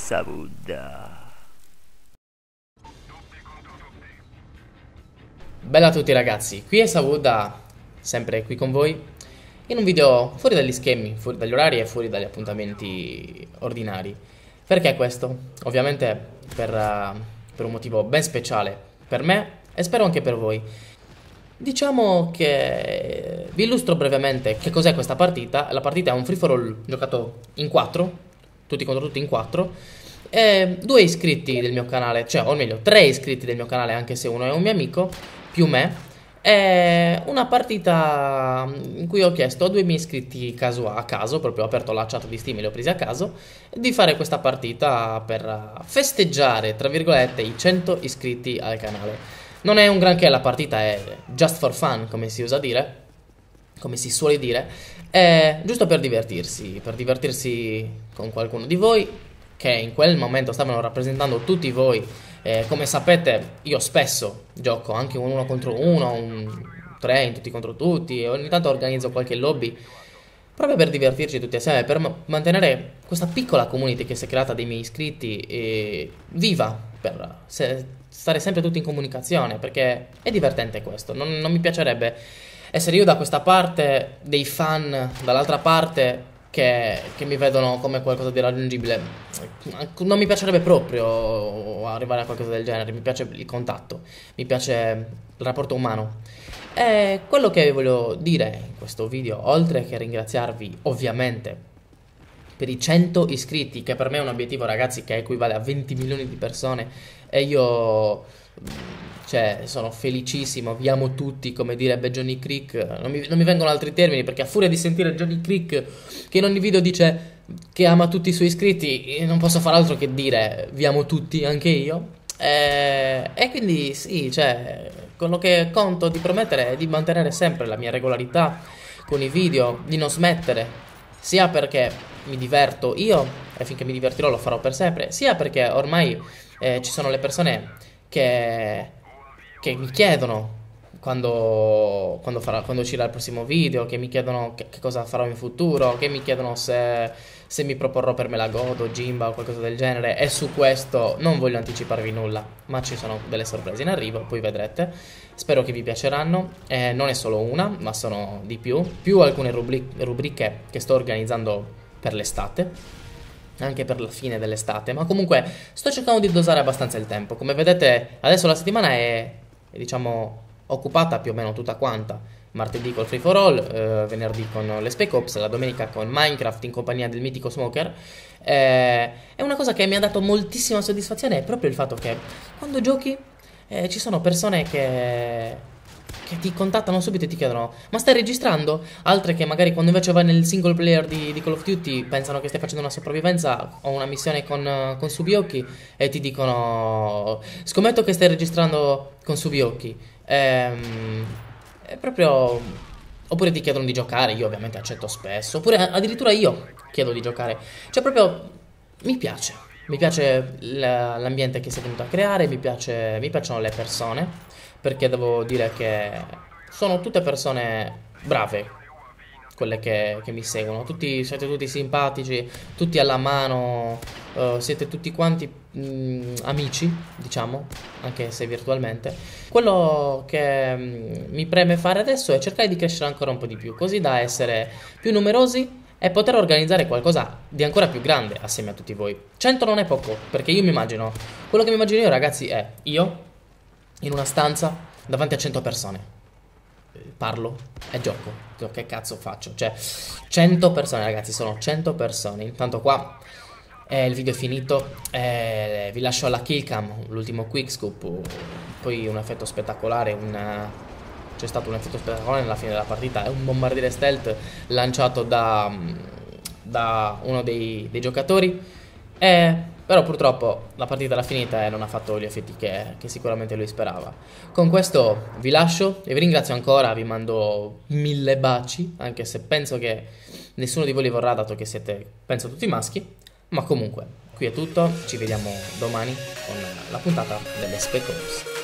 Savudda. Bella a tutti ragazzi, qui è Savudda, sempre qui con voi, in un video fuori dagli schemi, fuori dagli orari e fuori dagli appuntamenti ordinari. Perché questo? Ovviamente per un motivo ben speciale per me e spero anche per voi. Diciamo che vi illustro brevemente che cos'è questa partita. La partita è un free for all giocato in 4, tutti contro tutti in 4. E 2 iscritti del mio canale, cioè o meglio 3 iscritti del mio canale, anche se uno è un mio amico, più me. È una partita in cui ho chiesto a 2 miei iscritti a caso, proprio ho aperto la chat di Steam e li ho presi a caso, di fare questa partita per festeggiare, tra virgolette, i 100 iscritti al canale. Non è un granché, la partita è just for fun, come si usa dire, come si suole dire, è giusto per divertirsi con qualcuno di voi, che in quel momento stavano rappresentando tutti voi. Come sapete io spesso gioco anche un 1 contro 1, un 3 in tutti contro tutti, e ogni tanto organizzo qualche lobby, proprio per divertirci tutti assieme, per mantenere questa piccola community che si è creata dei miei iscritti viva, per stare sempre tutti in comunicazione, perché è divertente questo. Non mi piacerebbe essere io da questa parte, dei fan dall'altra parte che mi vedono come qualcosa di raggiungibile. Non mi piacerebbe proprio arrivare a qualcosa del genere. Mi piace il contatto, mi piace il rapporto umano. E quello che voglio dire in questo video, oltre che ringraziarvi ovviamente per i 100 iscritti, che per me è un obiettivo, ragazzi, che equivale a 20 milioni di persone, e io cioè sono felicissimo, vi amo tutti, come direbbe Johnny Creek. Non mi vengono altri termini, perché a furia di sentire Johnny Creek che in ogni video dice che ama tutti i suoi iscritti, non posso far altro che dire vi amo tutti, anche io. E quindi sì, cioè, quello che conto di promettere è di mantenere sempre la mia regolarità con i video, di non smettere, sia perché mi diverto io e finché mi divertirò lo farò per sempre, sia perché ormai ci sono le persone che mi chiedono quando uscirà il prossimo video, che mi chiedono che cosa farò in futuro, che mi chiedono se mi proporrò per Melagodo, Jimba o qualcosa del genere, e su questo non voglio anticiparvi nulla, ma ci sono delle sorprese in arrivo, poi vedrete. Spero che vi piaceranno, non è solo una, ma sono di più alcune rubriche che sto organizzando per l'estate, anche per la fine dell'estate, ma comunque sto cercando di dosare abbastanza il tempo. Come vedete adesso la settimana è diciamo occupata più o meno tutta quanta. Martedì col Free for All, venerdì con le Spec Ops, la domenica con Minecraft in compagnia del mitico Smoker. È una cosa che mi ha dato moltissima soddisfazione, è proprio il fatto che quando giochi ci sono persone che ti contattano subito e ti chiedono ma stai registrando? Altre che magari quando invece vai nel single player di Call of Duty pensano che stai facendo una sopravvivenza o una missione con Subiocchi e ti dicono scommetto che stai registrando con Subiocchi. È proprio... Oppure ti chiedono di giocare, io ovviamente accetto spesso, oppure addirittura io chiedo di giocare. Cioè proprio mi piace l'ambiente che si è venuto a creare, mi piacciono le persone, perché devo dire che sono tutte persone brave, quelle che mi seguono. Siete tutti simpatici, tutti alla mano, siete tutti quanti amici, diciamo, anche se virtualmente. Quello che mi preme fare adesso è cercare di crescere ancora un po' di più, così da essere più numerosi e poter organizzare qualcosa di ancora più grande assieme a tutti voi. 100 non è poco, perché quello che mi immagino io, ragazzi, è io in una stanza davanti a 100 persone. Parlo e gioco. Che cazzo faccio? Cioè, 100 persone, ragazzi, sono 100 persone. Intanto qua il video è finito. Vi lascio alla killcam l'ultimo quickscoop. Poi un effetto spettacolare. C'è stato un effetto spettacolare nella fine della partita. È un bombardiere stealth lanciato da uno dei giocatori. Però purtroppo la partita era finita e non ha fatto gli effetti che sicuramente lui sperava. Con questo vi lascio e vi ringrazio ancora, vi mando 1000 baci, anche se penso che nessuno di voi li vorrà, dato che siete, penso, tutti maschi. Ma comunque, qui è tutto, ci vediamo domani con la puntata delle Spec Ops.